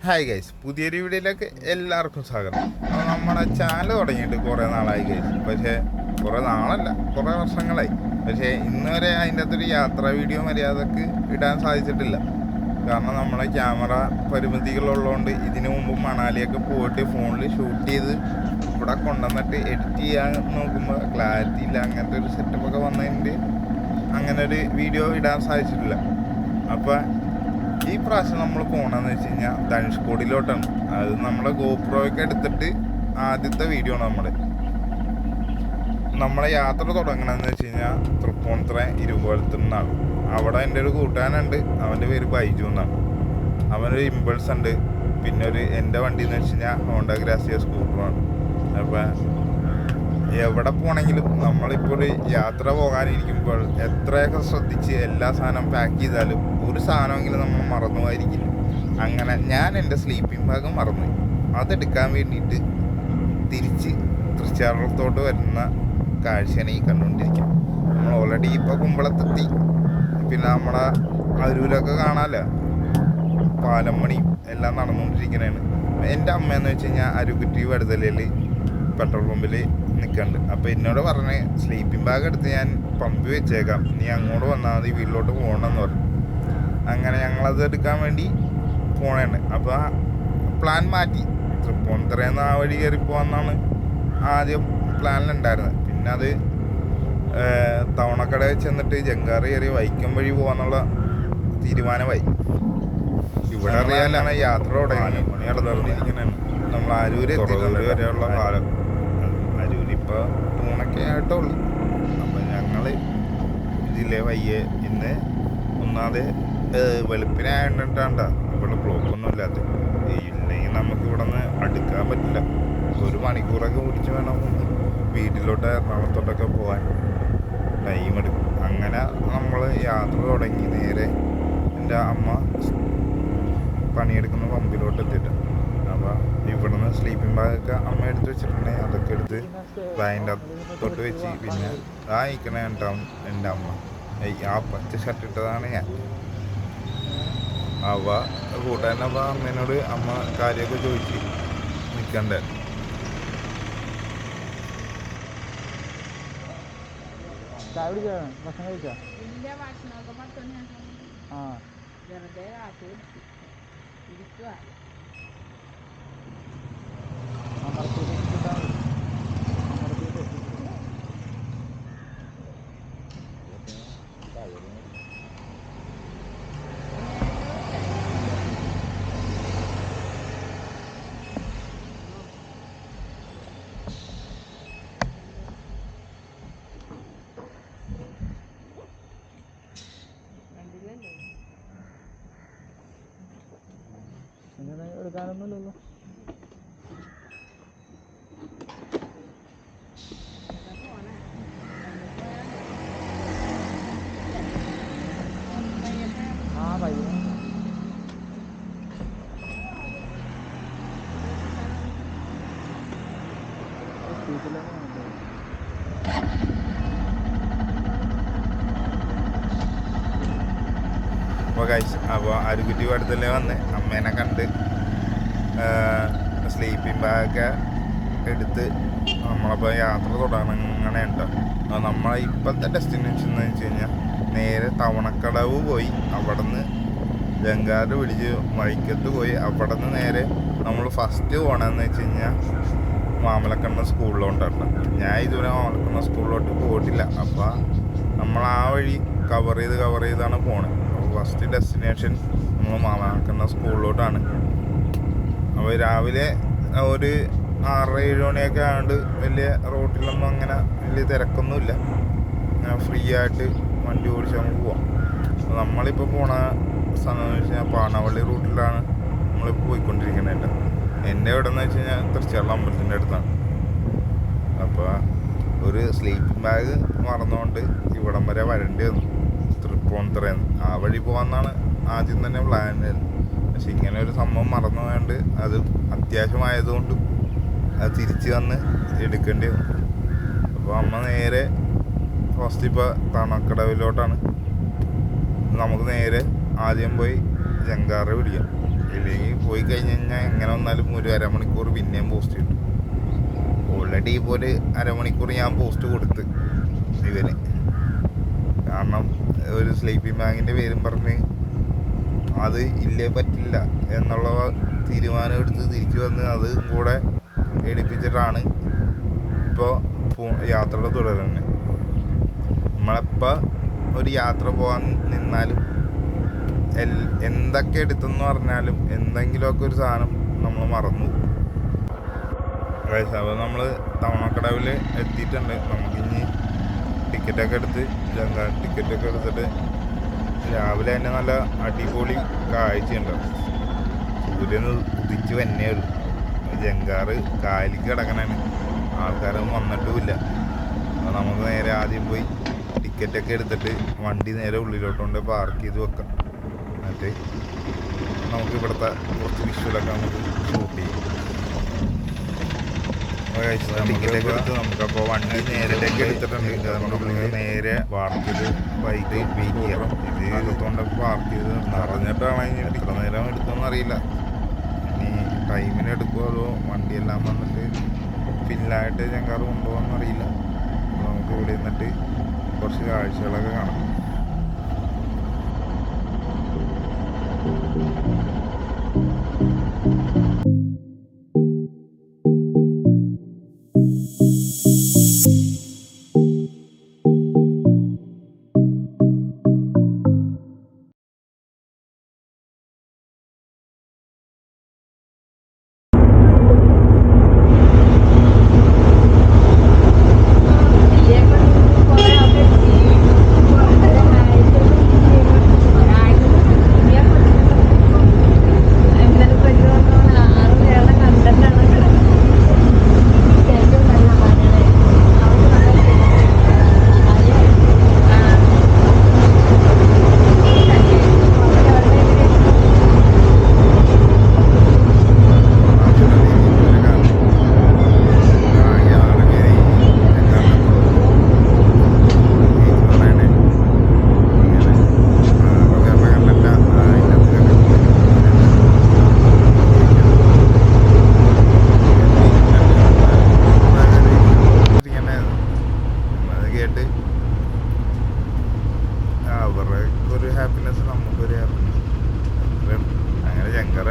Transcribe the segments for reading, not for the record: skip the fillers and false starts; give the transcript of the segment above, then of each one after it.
Hi guys, പുതിയൊരു വീഡിയോയിലേക്ക് എല്ലാവർക്കും സ്വാഗതം. അപ്പോൾ നമ്മുടെ ചാനൽ തുടങ്ങിയിട്ട് കുറേ നാളായി ഗൈസ്. പക്ഷേ കുറേ നാളല്ല, കുറേ വർഷങ്ങളായി. പക്ഷേ ഇന്ന് വരെ അതിൻ്റെ അകത്തൊരു യാത്രാ വീഡിയോ മര്യാദക്ക് ഇടാൻ സാധിച്ചിട്ടില്ല. കാരണം നമ്മളെ ക്യാമറ പരിമിതികളുള്ളതുകൊണ്ട് ഇതിനു മുമ്പ് മണാലിയൊക്കെ പോയിട്ട് ഫോണിൽ ഷൂട്ട് ചെയ്ത് ഇവിടെ കൊണ്ടുവന്നിട്ട് എഡിറ്റ് ചെയ്യാൻ നോക്കുമ്പോൾ ക്ലാരിറ്റി ഇല്ല. അങ്ങനത്തെ ഒരു സെറ്റപ്പൊക്കെ വന്നതിൻ്റെ അങ്ങനെ ഒരു വീഡിയോ ഇടാൻ സാധിച്ചിട്ടില്ല. അപ്പോൾ ഈ പ്രാവശ്യം നമ്മൾ പോകണമെന്ന് വെച്ച് കഴിഞ്ഞാൽ ധനുഷ്കോടിയിലോട്ടാണ്. അത് നമ്മളെ ഗോപ്രോയൊക്കെ എടുത്തിട്ട് ആദ്യത്തെ വീഡിയോ ആണ് നമ്മളെ യാത്ര തുടങ്ങണമെന്ന് വെച്ച് കഴിഞ്ഞാൽ തൃപ്പൂണിത്തുറ ഇരുമ്പോലത്തു നിന്നാണ്. അവിടെ എൻ്റെ ഒരു കൂട്ടുകാരനുണ്ട്, അവൻ്റെ പേര് ബൈജു എന്നാണ്. അവനൊരു ഇമ്പൾസ് ഉണ്ട്, പിന്നെ എൻ്റെ വണ്ടി എന്ന് വെച്ച് കഴിഞ്ഞാൽ ഹോണ്ട ഗ്രാസിയ സ്കൂട്ടറാണ്. അപ്പം എവിടെ പോകണമെങ്കിലും നമ്മളിപ്പോൾ ഒരു യാത്ര പോകാനിരിക്കുമ്പോൾ എത്രയൊക്കെ ശ്രദ്ധിച്ച് എല്ലാ സാധനം പാക്ക് ചെയ്താലും ഒരു സാധനമെങ്കിലും നമ്മൾ മറന്നുപോയിരിക്കില്ല. അങ്ങനെ ഞാൻ എൻ്റെ സ്ലീപ്പിംഗ് ബാഗ് മറന്നുപോയി. അതെടുക്കാൻ വേണ്ടിയിട്ട് തിരിച്ച് തൃശ്ശൂരത്തോട്ട് വരുന്ന കാഴ്ചയാണ് ഈ കണ്ടുകൊണ്ടിരിക്കുക. നമ്മൾ ഓൾറെഡി ഇപ്പോൾ കുമ്പളത്തെത്തി. പിന്നെ നമ്മളെ അരൂരൊക്കെ കാണാമല്ലോ, പാലം പണിയും എല്ലാം നടന്നുകൊണ്ടിരിക്കുന്നതാണ്. എൻ്റെ അമ്മയെന്ന് വെച്ച് കഴിഞ്ഞാൽ അരുക്കുറ്റി വടുതലയിൽ പെട്രോൾ പമ്പിൽ നിൽക്കുന്നുണ്ട്. അപ്പോൾ എന്നോട് പറഞ്ഞ് സ്ലീപ്പിംഗ് ബാഗ് എടുത്ത് ഞാൻ പമ്പ് വെച്ചേക്കാം, നീ അങ്ങോട്ട് വന്നാൽ മതി, വീട്ടിലോട്ട് പോകണമെന്ന് പറഞ്ഞു. അങ്ങനെ ഞങ്ങളത് എടുക്കാൻ വേണ്ടി പോണേണ്. അപ്പോൾ പ്ലാൻ മാറ്റി. തൃപ്പൂണിത്തുറയിൽ ആ വഴി കയറി പോകാമെന്നാണ് ആദ്യം പ്ലാനിലുണ്ടായിരുന്നത്. പിന്നെ അത് തവണക്കടയിൽ ചെന്നിട്ട് ജങ്കാറ് കയറി വൈക്കം വഴി പോകാന്നുള്ള തീരുമാനമായി. ഇവിടെ അറിയാനാണ് യാത്ര തുടങ്ങി. പണി നടന്നിരിക്കുന്നതാണ്. നമ്മൾ അരൂര് വരെയുള്ള കാലം. അരൂരിപ്പോൾ ടൂണൊക്കെ ആയിട്ടുള്ളൂ. അപ്പം ഞങ്ങൾ ഇതിലെ വയ്യേ ഇന്ന് ഒന്നാതെ വെളുപ്പിനായിട്ടാണ്ട ഇവിടെ ബ്ലോക്കൊന്നും ഇല്ലാത്ത. ഇല്ലെങ്കിൽ നമുക്ക് ഇവിടെ നിന്ന് അടുക്കാൻ പറ്റില്ല. ഒരു മണിക്കൂറൊക്കെ പിടിച്ച് വേണം വീട്ടിലോട്ട് എറണാകുളത്തോട്ടൊക്കെ പോകാൻ, ടൈം എടുക്കും. അങ്ങനെ നമ്മൾ യാത്ര തുടങ്ങി. നേരെ എൻ്റെ അമ്മ പണിയെടുക്കുന്ന പമ്പിലോട്ട് എത്തിയിട്ട്. അപ്പോൾ ഇവിടുന്ന് സ്ലീപ്പിംഗ് ബാഗൊക്കെ അമ്മ എടുത്ത് വെച്ചിട്ടുണ്ടെങ്കിൽ അതൊക്കെ എടുത്ത് ബാഗിൻ്റെ തൊട്ട് വെച്ച് പിന്നെ ഇരിക്കണേ ഉണ്ടാവും എൻ്റെ അമ്മ. ആ പച്ച ഷർട്ട് ഇട്ടതാണ് ഞാൻ. കൂട്ടാനപ്പോൾ അമ്മേനോട് അമ്മ കാര്യമൊക്കെ ചോദിച്ച് നിൽക്കണ്ടേ. ഭക്ഷണം കഴിച്ചോ? ആ ഇങ്ങനെ എടുക്കാനൊന്നുമില്ലല്ലോ. ആ പയ്യ അപ്പോൾ അരുക്കുറ്റി വടുതലേ വന്ന് അമ്മേനെ കണ്ട് സ്ലീപ്പിംഗ് ബാഗൊക്കെ എടുത്ത് നമ്മളപ്പോൾ യാത്ര തുടങ്ങണേ ഉണ്ടോ. നമ്മളെ ഇപ്പോഴത്തെ ഡെസ്റ്റിനേഷൻ എന്ന് വെച്ച് കഴിഞ്ഞാൽ നേരെ തവണക്കടവ് പോയി അവിടെ നിന്ന് ജങ്കാറ് പിടിച്ച് വഴിക്കത്ത് പോയി അവിടെ നിന്ന് നേരെ നമ്മൾ ഫസ്റ്റ് പോകണമെന്ന് വെച്ച് കഴിഞ്ഞാൽ മാമലക്കണ്ണ സ്കൂളിലോട്ടാണ്. ഞാൻ ഇതുവരെ മാമലക്കണ്ണ സ്കൂളിലോട്ട് പോയിട്ടില്ല. അപ്പോൾ നമ്മൾ ആ വഴി കവർ ചെയ്താണ് പോണത്. ഫസ്റ്റ് ഡെസ്റ്റിനേഷൻ നമ്മൾ മാമലക്കണ്ണ സ്കൂളിലോട്ടാണ്. അപ്പോൾ രാവിലെ ഒരു 6-7 മണിയൊക്കെ ആയതുകൊണ്ട് വലിയ റോട്ടിലൊന്നും അങ്ങനെ വലിയ തിരക്കൊന്നുമില്ല. ഫ്രീ ആയിട്ട് വണ്ടി ഓടിച്ച് നമുക്ക് പോവാം. അപ്പോൾ നമ്മളിപ്പോൾ പോണ സ്ഥലം എന്ന് വെച്ച് കഴിഞ്ഞാൽ പാണവള്ളി റൂട്ടിലാണ് നമ്മളിപ്പോൾ പോയിക്കൊണ്ടിരിക്കുന്നത്. എൻ്റെ ഇവിടെ എന്ന് വെച്ച് കഴിഞ്ഞാൽ തൃശ്ശൂർ അമ്പലത്തിൻ്റെ അടുത്താണ്. അപ്പോൾ ഒരു സ്ലീപ്പിംഗ് ബാഗ് മറന്നുകൊണ്ട് ഇവിടം വരെ വരേണ്ടി വന്നു. തൃപ്പൂണിത്തുറയിൽ ആ വഴി പോകാമെന്നാണ് ആദ്യം തന്നെ പ്ലാൻ. പക്ഷെ ഇങ്ങനെ ഒരു സംഭവം മറന്നു പോയാണ്ട് അത് അത്യാവശ്യമായതുകൊണ്ട് അത് തിരിച്ച് വന്ന് എടുക്കേണ്ടി വന്നു. അപ്പോൾ അമ്മ നേരെ ഫസ്റ്റ് ഇപ്പോൾ തണക്കടവിലോട്ടാണ്. നമുക്ക് നേരെ ആദ്യം പോയി ജങ്കാറ് പിടിക്കാം. ഇല്ലെങ്കിൽ പോയി കഴിഞ്ഞ് കഴിഞ്ഞാൽ എങ്ങനെ വന്നാലും ഒരു അരമണിക്കൂർ പിന്നെയും പോസ്റ്റ് കിട്ടും. ഓൾറെഡി ഇപ്പോൾ ഒരു അരമണിക്കൂർ ഞാൻ പോസ്റ്റ് കൊടുത്ത് ഇവന്. കാരണം ഒരു സ്ലീപ്പിംഗ് ബാഗിൻ്റെ പേരും പറഞ്ഞ് അത് ഇല്ലേ പറ്റില്ല എന്നുള്ള തീരുമാനം എടുത്ത് തിരിച്ചു വന്ന് അത് കൂടെ എടുപ്പിച്ചിട്ടാണ് ഇപ്പോൾ യാത്രയുടെ തുടരുന്നത്. നമ്മളെപ്പോൾ ഒരു യാത്ര പോകാൻ നിന്നാലും എന്തൊക്കെ എടുത്തെന്ന് പറഞ്ഞാലും എന്തെങ്കിലുമൊക്കെ ഒരു സാധനം നമ്മൾ മറന്നു പോകും. അപ്പോൾ നമ്മൾ തവണക്കടവിൽ എത്തിയിട്ടുണ്ട്. നമുക്കിനി ടിക്കറ്റൊക്കെ എടുത്ത് ടിക്കറ്റൊക്കെ എടുത്തിട്ട് രാവിലെ തന്നെ നല്ല അടിപൊളി കാഴ്ചയുണ്ട്. സൂര്യൻ ഉദിച്ച് തന്നെ ഉള്ളു. ജങ്കാറ് കായലിക്ക് കിടക്കണാണ്. ആൾക്കാരൊന്നും വന്നിട്ടുമില്ല. അപ്പോൾ നമുക്ക് നേരെ ആദ്യം പോയി ടിക്കറ്റൊക്കെ എടുത്തിട്ട് വണ്ടി നേരെ ഉള്ളിലോട്ടുകൊണ്ട് പാർക്ക് ചെയ്ത് വെക്കാം. എന്നിട്ട് നമുക്ക് ഇവിടുത്തെ കുറച്ച് വിഷ്വലൊക്കെ നമുക്ക് ഷൂട്ട് ചെയ്യും. ടിക്കറ്റൊക്കെ എടുത്ത് നമുക്കപ്പോൾ വണ്ടി നേരത്തേക്ക് എടുത്തിട്ടുണ്ട്. നമുക്ക് നേരെ പാർക്ക് ചെയ്ത് ബൈക്ക് വെയിറ്റ് ചെയ്യണം. ഇത് എടുത്തുകൊണ്ട് പാർക്ക് ചെയ്ത് നിറഞ്ഞിട്ടാണ് ഇനി എത്ര നേരം എടുക്കുമെന്ന് അറിയില്ല. ഇനി ടൈമിന് എടുക്കുമോ അതോ വണ്ടിയെല്ലാം വന്നിട്ട് ഫില്ലായിട്ട് ജങ്കാറ് കൊണ്ടുപോകാമെന്ന് അറിയില്ല. അപ്പോൾ നമുക്ക് ഇവിടെ നിന്നിട്ട് കുറച്ച് കാഴ്ചകളൊക്കെ കാണാം.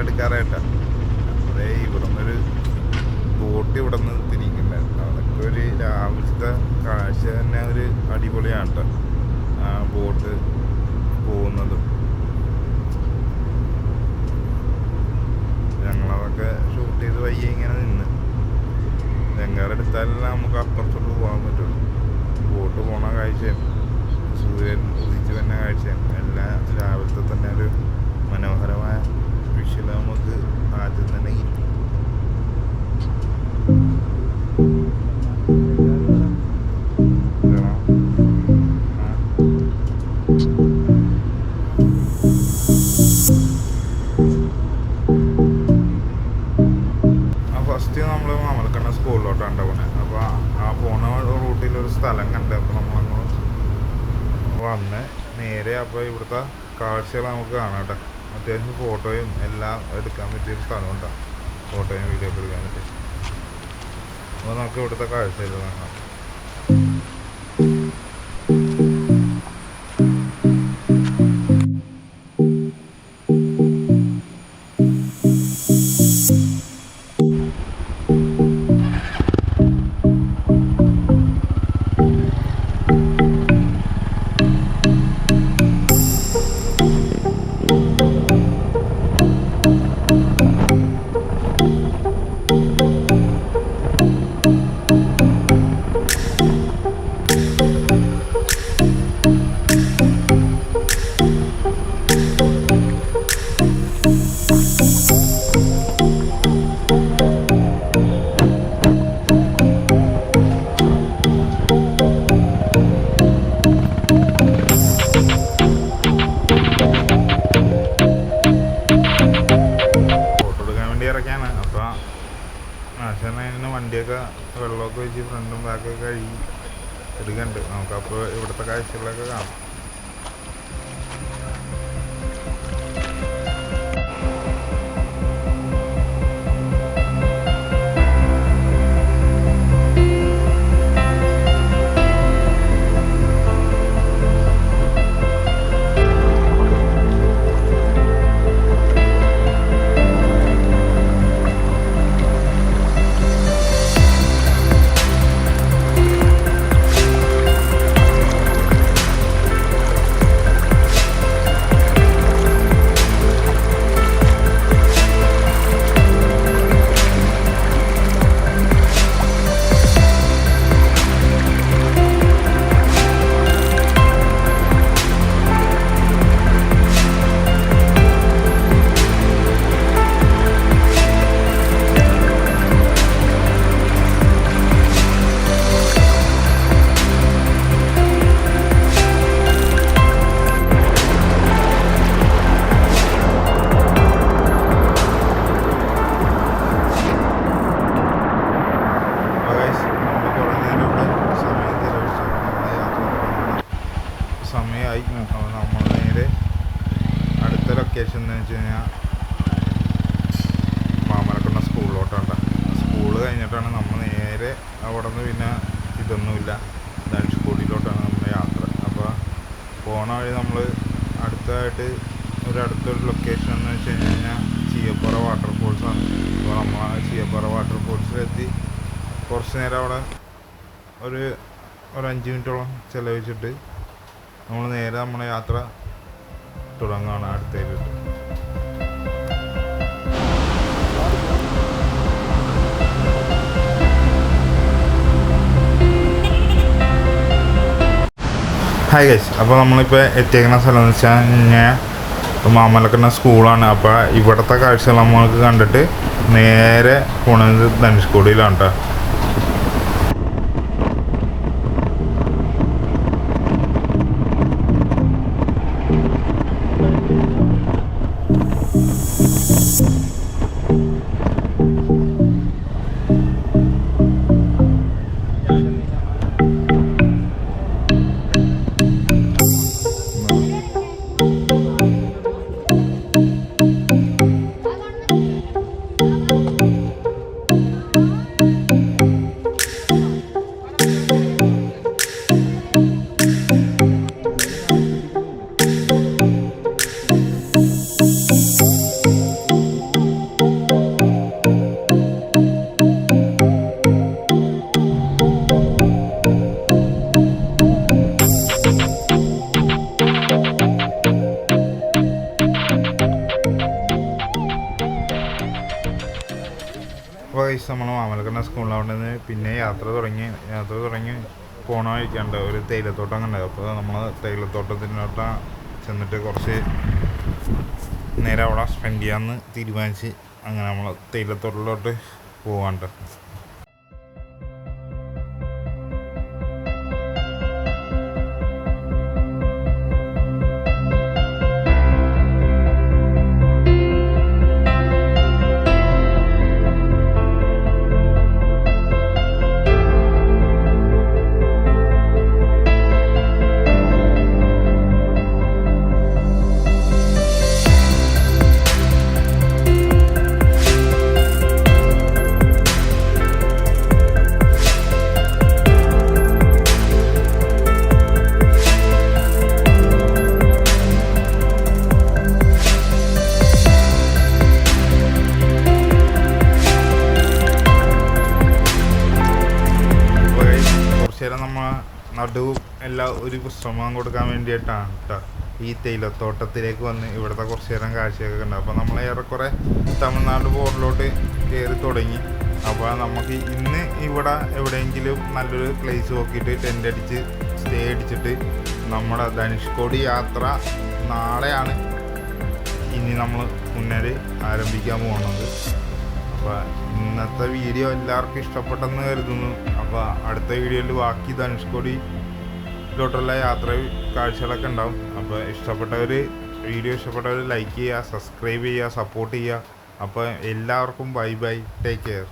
എടുക്കാറായിട്ടാ. അതേ ഇവിടെ നിന്നൊരു ബോട്ട് ഇവിടെ നിന്ന് തിരിക്കുന്നുണ്ടായിരുന്നു. അതൊക്കെ ഒരു രാവിലത്തെ കാഴ്ച തന്നെ ഒരു അടിപൊളിയാണ് കേട്ടോ. ആ ബോട്ട് പോകുന്നതും ഞങ്ങളതൊക്കെ ഷൂട്ട് ചെയ്ത് വയ്യ ഇങ്ങനെ നിന്ന് ജങ്കാറെടുത്താലല്ല നമുക്ക് അപ്പുറത്തോട്ട് പോകാൻ പറ്റുള്ളൂ. ബോട്ട് പോണ കാഴ്ചയും സൂര്യൻ ഉദിച്ച് തന്നെ കാഴ്ചയും എല്ലാം രാവിലത്തെ തന്നെ ഒരു മനോഹരമായ വിഷ്വൽ നമുക്ക് ആദ്യം തന്നെ കിട്ടും. ഫസ്റ്റ് നമ്മൾ മാമലക്കണ്ണ സ്കൂളിലോട്ടാണ് പോണത്. അപ്പോൾ ആ പോണ റൂട്ടിലൊരു സ്ഥലം കണ്ട് അപ്പോൾ നമ്മളങ്ങ് വന്ന് നേരെ അപ്പോൾ ഇവിടുത്തെ കാഴ്ചകൾ നമുക്ക് കാണാം കേട്ടോ. അത്യാവശ്യം ഫോട്ടോയും എല്ലാം എടുക്കാൻ പറ്റിയൊരു സ്ഥലമുണ്ടാകും. ഫോട്ടോയും വീഡിയോ ഒക്കെ എടുക്കാൻ പറ്റും. അപ്പോൾ നമുക്ക് ഇവിടുത്തെ കാഴ്ചകൾ കാണാം. വണ്ടിയൊക്കെ വെള്ളമൊക്കെ ഒഴിച്ച് ഫ്രണ്ടും ബാക്കൊക്കെ കഴുകി എടുക്കുന്നുണ്ട്. നമുക്കപ്പോൾ ഇവിടുത്തെ കാഴ്ചകളൊക്കെ കാണാം. മണിയായി. അപ്പോൾ നമ്മൾ നേരെ അടുത്ത ലൊക്കേഷൻ എന്ന് വെച്ച് കഴിഞ്ഞാൽ മാമലക്കണ്ണ സ്കൂളിലോട്ടാണ്. സ്കൂള് കഴിഞ്ഞിട്ടാണ് നമ്മൾ നേരെ അവിടെ നിന്ന് പിന്നെ ഇതൊന്നുമില്ല, ധനുഷ്കോടിയിലോട്ടാണ് നമ്മുടെ യാത്ര. അപ്പോൾ പോണ വഴി നമ്മൾ അടുത്തതായിട്ട് അടുത്തൊരു ലൊക്കേഷൻ എന്ന് വെച്ച് കഴിഞ്ഞാൽ ചീയപ്പാറ വാട്ടർഫോൾസാണ്. അപ്പോൾ നമ്മൾ ആ ചീയപ്പാറ വാട്ടർഫോൾസിലെത്തി കുറച്ച് നേരം അവിടെ ഒരു 5 മിനിറ്റോളം ചിലവഴിച്ചിട്ട് നമ്മൾ നേരെ നമ്മുടെ യാത്ര തുടങ്ങുകയാണ് അടുത്തേക്കിട്ട്. ഹായ് ഗൈസ്, അപ്പോൾ നമ്മളിപ്പോൾ എത്തിയേക്കുന്ന സ്ഥലം എന്ന് വെച്ച് കഴിഞ്ഞാൽ മാമലക്കണ്ണ സ്കൂളാണ്. അപ്പോൾ ഇവിടുത്തെ കാഴ്ചകൾ നമ്മൾക്ക് കണ്ടിട്ട് നേരെ പോണത് ധനുഷ്കോടിയിലാണ് കേട്ടോ. അപ്പോൾ ഗൈസ് നമ്മൾ മാമലക്കണ്ണ സ്കൂളിലവിടെ നിന്ന് പിന്നെ യാത്ര തുടങ്ങി പോണ വഴിക്കാണ്ട് ഒരു തേയിലത്തോട്ടം കണ്ടത്. അപ്പോൾ നമ്മൾ തേയിലത്തോട്ടത്തിനോട്ട് ചെന്നിട്ട് കുറച്ച് നേരം അവിടെ സ്പെൻഡ് ചെയ്യാമെന്ന് തീരുമാനിച്ച് അങ്ങനെ നമ്മൾ തേയിലത്തോട്ടത്തിലോട്ട് പോകാണ്ട്. നമ്മൾ നടുവും എല്ലാം ഒരു വിശ്രമം കൊടുക്കാൻ വേണ്ടിയിട്ടാണ് കേട്ടോ ഈ തേയിലത്തോട്ടത്തിലേക്ക് വന്ന് ഇവിടുത്തെ കുറച്ച് നേരം കാഴ്ചയൊക്കെ ഉണ്ട്. അപ്പോൾ നമ്മൾ ഏറെക്കുറെ തമിഴ്നാട് ബോർഡിലോട്ട് കയറി തുടങ്ങി. അപ്പോൾ നമുക്ക് ഇന്ന് ഇവിടെ എവിടെയെങ്കിലും നല്ലൊരു പ്ലേസ് നോക്കിയിട്ട് ടെൻ്റ് അടിച്ച് സ്റ്റേ അടിച്ചിട്ട് നമ്മുടെ ധനുഷ്കോടി യാത്ര നാളെയാണ് ഇനി നമ്മൾ മുന്നേറി ആരംഭിക്കാൻ പോകുന്നത്. അപ്പോൾ ഇന്നത്തെ വീഡിയോ എല്ലാവർക്കും ഇഷ്ടപ്പെട്ടെന്ന് കരുതുന്നു. അപ്പോൾ അടുത്ത വീഡിയോയിൽ ബാക്കി ധനുഷ്കോടിയിലോട്ടുള്ള യാത്ര കാഴ്ചകളൊക്കെ ഉണ്ടാവും. അപ്പോൾ വീഡിയോ ഇഷ്ടപ്പെട്ടവർ ലൈക്ക് ചെയ്യുക, സബ്സ്ക്രൈബ് ചെയ്യുക, സപ്പോർട്ട് ചെയ്യുക. അപ്പോൾ എല്ലാവർക്കും ബൈ, ടേക്ക് കെയർ.